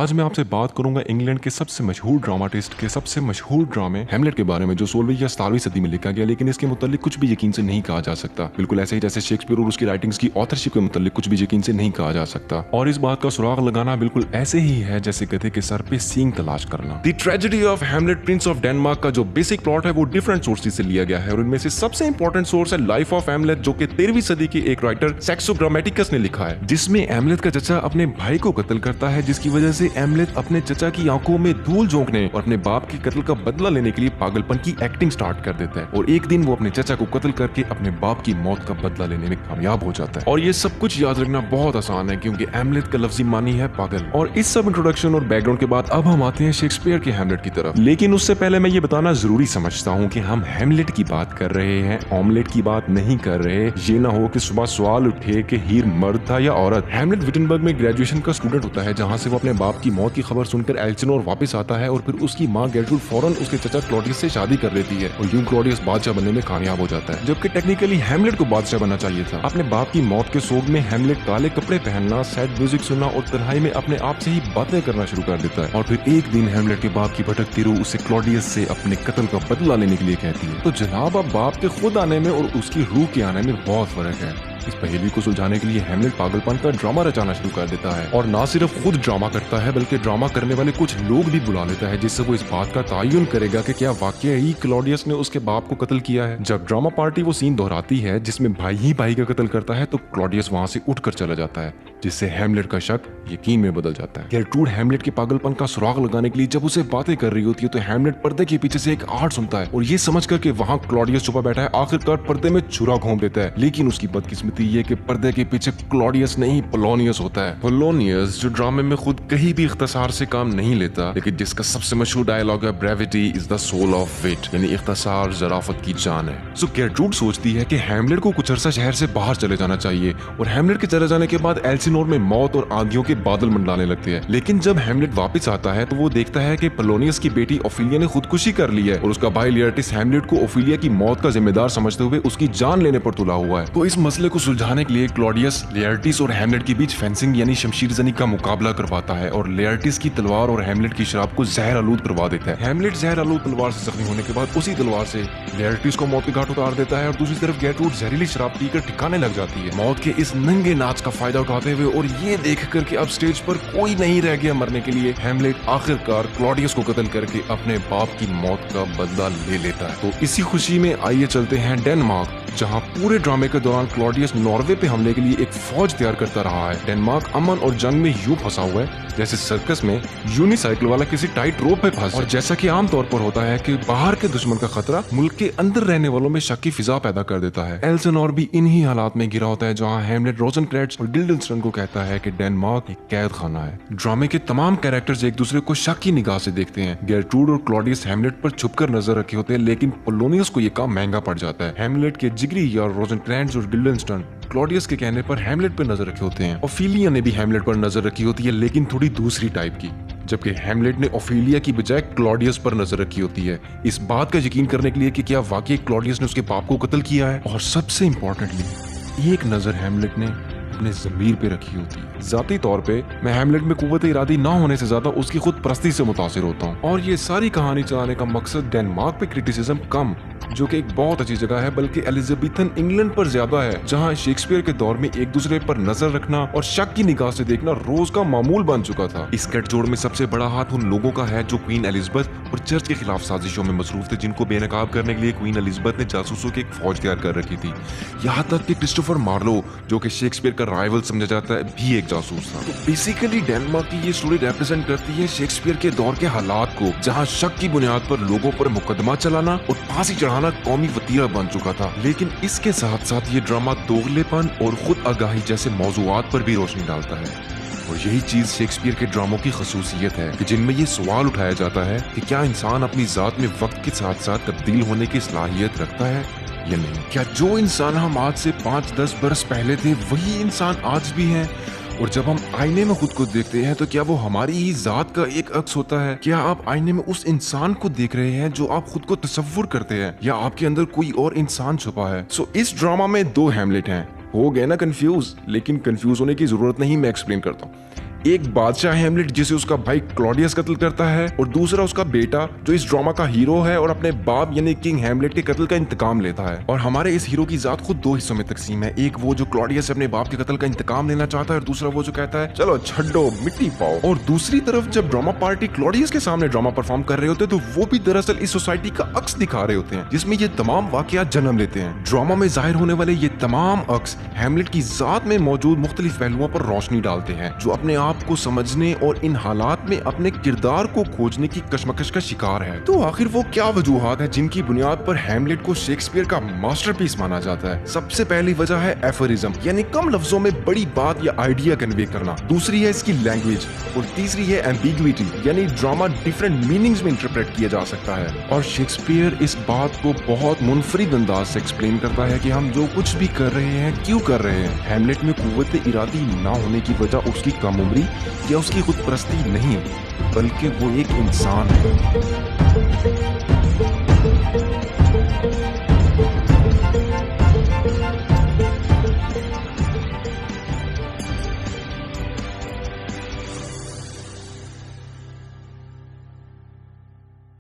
आज मैं आपसे बात करूंगा इंग्लैंड के सबसे मशहूर ड्रामाटिस्ट के सबसे मशहूर ड्रामे हैमलेट के बारे में, जो 16वीं या 17वीं सदी में लिखा गया, लेकिन इसके मुतालिक कुछ भी यकीन से नहीं कहा जा सकता। बिल्कुल ऐसे ही जैसे शेक्सपियर और उसकी राइटिंग्स की ऑथरशिप के मुतालिक कुछ भी यकीन से नहीं कहा जा सकता। और इस बात का सुराग लगाना बिल्कुल ऐसे ही है जैसे गधे के सर पे सींग तलाश करना। The tragedy of Hamlet Prince of Denmark का जो बेसिक प्लॉट है वो डिफरेंट सोर्सेज से लिया गया है, और इनमें से सबसे इंपॉर्टेंट सोर्स है लाइफ ऑफ हैमलेट, जो कि 13वीं सदी के एक राइटर सैक्सो ग्रामेटिकस ने लिखा है, जिसमें हैमलेट का चचा अपने भाई को कत्ल करता है, जिसकी वजह से हैमलेट अपने चचा की आंखों में धूल झोंकने और अपने बाप के कत्ल का बदला लेने के लिए पागलपन की एक्टिंग स्टार्ट कर देता है। और एक दिन वो अपने चचा को कत्ल करके अपने बाप की मौत का बदला लेने में कामयाब हो जाता है। और ये सब कुछ याद रखना बहुत आसान है क्योंकि हैमलेट का लफ्जी मानी है पागल। और इस सब इंट्रोडक्शन और बैकग्राउंड के बाद अब हम आते हैं शेक्सपियर के हैमलेट की तरफ। लेकिन उससे पहले मैं ये बताना जरूरी समझता हूँ कि हम हैमलेट की बात कर रहे हैं, ऑमलेट की बात नहीं कर रहे। ये ना हो कि सुबह सवाल उठे कि हीर मर्द था या औरत। हैमलेट विटनबर्ग में ग्रेजुएशन का स्टूडेंट होता है, जहाँ से वो अपने बाप की मौत की खबर सुनकर एल्सिनोर वापस आता है, और फिर उसकी माँ गेर्ट्रूड फौरन उसके चचा क्लॉडियस से शादी कर लेती है और यूं क्लॉडियस बादशाह बनने में कामयाब हो जाता है, जबकि टेक्निकली हैमलेट को बादशाह बनना चाहिए था। अपने बाप की मौत के सोग में हैमलेट काले कपड़े पहनना, सैड म्यूजिक सुनना और तन्हाई में अपने आप से ही बातें करना शुरू कर देता है। और फिर एक दिन हैमलेट के बाप की भटकती रूह उसे क्लॉडियस से अपने कत्ल का बदला लेने के लिए कहती है। तो जनाब, अब बाप के खुद आने में और उसकी रूह के आने में बहुत फर्क है। इस पहेली को सुलझाने के लिए हैमलेट पागलपन का ड्रामा रचाना शुरू कर देता है, और ना सिर्फ खुद ड्रामा करता है बल्कि ड्रामा करने वाले कुछ लोग भी बुला लेता है, जिससे वो इस बात का तयन करेगा कि क्या वाकई ही क्लॉडियस ने उसके बाप को कत्ल किया है। जब ड्रामा पार्टी वो सीन दोहराती है जिसमें भाई ही भाई का कत्ल करता है, तो क्लॉडियस वहां से उठकर चला जाता है, जिससे हैमलेट का शक यकीन में बदल जाता है। गेर्ट्रूड हैमलेट के पागलपन का सुराग लगाने के लिए जब उसे बातें कर रही होती है, तो हैमलेट पर्दे के पीछे से एक आवाज सुनता है, और ये समझ कर के वहां क्लॉडियस छुपा बैठा है आखिरकार पर्दे में छुरा घोंप देता है। लेकिन उसकी बदकिस्मती ये कि पर्दे के पीछे क्लॉडियस नहीं पोलोनियस होता है। पोलोनियस जो ड्रामे में खुद कहीं भी इख्तिसार से काम नहीं लेता, लेकिन जिसका सबसे मशहूर डायलॉग है brevity is the soul of wit, यानी इख्तिसार ज़राफ़त की जान है। सो गेर्ट्रूड सोचती है कि हैमलेट को कुछ अरसा शहर से बाहर चले जाना चाहिए, और हैमलेट के चले जाने के बाद एल्सिनोर में मौत और आंधियों के बादल मंडलाने लगते हैं। लेकिन जब हैमलेट वापस आता है तो वो देखता है कि पोलोनियस की बेटी ओफिलिया ने खुदकुशी कर ली है, और उसका भाई लेयर्टिस हैमलेट को ओफिलिया की मौत का जिम्मेदार समझते हुए उसकी जान लेने पर तुला हुआ है। तो इस मसले को सुलझाने के लिए क्लॉडियस लेयर्टिस और हैमलेट के बीच फेंसिंग यानी शमशीर जनी का मुकाबला करवाता है, और लेयर्टिस की तलवार और हैमलेट की शराब को जहर आलूद करवा देता है। हैमलेट जहर आलूद तलवार से जख्मी होने के बाद उसी तलवार से लेयर्टिस को मौत के घाट उतार देता है, और दूसरी तरफ गेर्ट्रूड जहरीली शराब पीकर ठिकाने लग जाती है, मौत के इस नंगे नाच का फायदा उठाते हुए। और ये देख कर के अब स्टेज पर कोई नहीं रह गया मरने के लिए, हैमलेट आखिरकार क्लॉडियस को कत्ल करके अपने बाप की मौत का बदला ले लेता है। तो इसी खुशी में आइए चलते हैं डेनमार्क, जहां पूरे ड्रामे के दौरान क्लॉडियस नॉर्वे पे हमले के लिए एक फौज तैयार करता रहा है। डेनमार्क अमन और जंग में यूं फंसा हुआ है जैसे सर्कस में यूनिसाइकिल वाला किसी टाइट रोप पे फंसा। और जैसा कि आमतौर पर होता है कि बाहर के दुश्मन का खतरा मुल्क के अंदर रहने वालों में शक की फिजा पैदा कर देता है। एल्सिनोर भी इन्हीं हालात में घिरा होता है, जहां हैमलेट रोजेनक्रेट्ज और गिल्डेनस्टर्न को कहता है कि डेनमार्क एक कैद खाना है। ड्रामे के तमाम कैरेक्टर्स एक दूसरे को शक की निगाह से देखते हैं। गेर्ट्रूड और क्लॉडियस हैमलेट पर छुपकर नजर रखे होते हैं, लेकिन पोलोनियस को यह काम महंगा पड़ जाता है। हैमलेट के जिगरी यार रोजेनक्रेट्ज और गिल्डेनस्टर्न क्लॉडियस के कहने पर हैमलेट पर नजर रखे होते हैं। ओफिलिया ने भी हैमलेट पर नजर रखी होती है, लेकिन थोड़ी दूसरी टाइप की, जबकि हैमलेट ने ओफिलिया की बजाय क्लॉडियस पर नजर रखी होती है, इस बात का यकीन करने के लिए कि क्या वाकई क्लॉडियस ने उसके बाप को कत्ल किया है। और सबसे इम्पोर्टेंटली एक नजर हैमलेट ने अपने ज़मीर पे रखी होती है। जाती तौर पे मैं हैमलेट में कुव्वत इरादी ना होने से ज्यादा उसकी खुद परस्ती से मुतासिर होता हूँ, और ये सारी कहानी चलाने का मकसद डेनमार्क पे क्रिटिसिज्म कम, जो कि एक बहुत अच्छी जगह है, बल्कि एलिजाबेथन इंग्लैंड पर ज्यादा है, जहां शेक्सपियर के दौर में एक दूसरे पर नजर रखना और शक की निगाह से देखना रोज का मामूल बन चुका था। इस गठजोड़ में सबसे बड़ा हाथ उन लोगों का है जो क्वीन एलिजाबेथ और चर्च के खिलाफ साजिशों में मसरूफ थे, जिनको बेनकाब करने के लिए क्वीन एलिजाबेथ ने जासूसों की एक फौज तैयार कर रखी थी। यहाँ तक कि क्रिस्टोफर मार्लो, जो कि शेक्सपियर का राइवल समझा जाता है, भी एक जासूस था। तो बेसिकली डेनमार्क की ये स्टोरी रिप्रेजेंट करती है शेक्सपियर के दौर के हालात को, जहाँ शक की बुनियाद पर लोगों पर मुकदमा चलाना और फांसी चढ़ाना कौमी वतीरा बन चुका था। लेकिन इसके साथ साथ ये ड्रामा दोगलेपन और खुद आगाही जैसे मौजूआत पर भी रोशनी डालता है, और यही चीज शेक्सपियर के ड्रामों की खसूसियत है कि जिनमें ये सवाल उठाया जाता है कि क्या इंसान अपनी जात में वक्त के साथ साथ तब्दील होने की सलाहियत रखता है या नहीं। क्या जो इंसान हम आज से 5-10 बरस पहले थे वही इंसान आज भी है, और जब हम आईने में खुद को देखते हैं तो क्या वो हमारी ही जात का एक अक्स होता है। क्या आप आईने में उस इंसान को देख रहे हैं जो आप खुद को तसव्वुर करते हैं, या आपके अंदर कोई और इंसान छुपा है। सो इस ड्रामा में 2 हैमलेट हैं। हो गए ना कंफ्यूज, लेकिन कंफ्यूज होने की जरूरत नहीं, मैं एक्सप्लेन करता हूँ। एक बादशाह हेमलेट जिसे उसका भाई क्लॉडियस कत्ल करता है और दूसरा उसका बेटा जो इस ड्रामा का हीरो है और अपने बाप यानी किंग हेमलेट के कत्ल का इंतकाम लेता है। और हमारे इस हीरो की जात खुद दो हिस्सों में तकसीम है, एक वो जो क्लॉडियस से अपने बाप के कत्ल का इंतकाम लेना चाहता है और दूसरा वो जो कहता है चलो छड्डो मिट्टी पाओ। और दूसरी तरफ जब ड्रामा पार्टी क्लॉडियस के सामने ड्रामा परफॉर्म कर रहे होते हैं तो वो भी दरअसल इस सोसाइटी का अक्स दिखा रहे होते हैं जिसमें ये तमाम वाकयात जन्म लेते हैं। ड्रामा में जाहिर होने वाले ये तमाम अक्स हेमलेट की जात में मौजूद मुख्तलिफ पहलुओं पर रोशनी डालते हैं जो अपने आप को समझने और इन हालात में अपने किरदार को खोजने की कशमकश का शिकार है। तो आखिर वो क्या वजूहात है जिनकी बुनियाद पर हेमलेट को शेक्सपियर का मास्टरपीस माना जाता है? सबसे पहली वजह है एफरिज्म यानी कम लफ्जों में बड़ी बात या आइडिया कन्वे करना, दूसरी है इसकी लैंग्वेज और तीसरी है एम्बिग्विटी यानी ड्रामा डिफरेंट मीनिंग्स में इंटरप्रेट किया जा सकता है। और शेक्सपियर इस बात को बहुत मुनफरिद अंदाज से एक्सप्लेन करता है कि हम जो कुछ भी कर रहे हैं क्यों कर रहे हैं। हेमलेट में कुव्वत इरादी ना होने की वजह उसकी कम उम्री या उसकी खुदपरस्ती नहीं बल्कि वो एक इंसान है।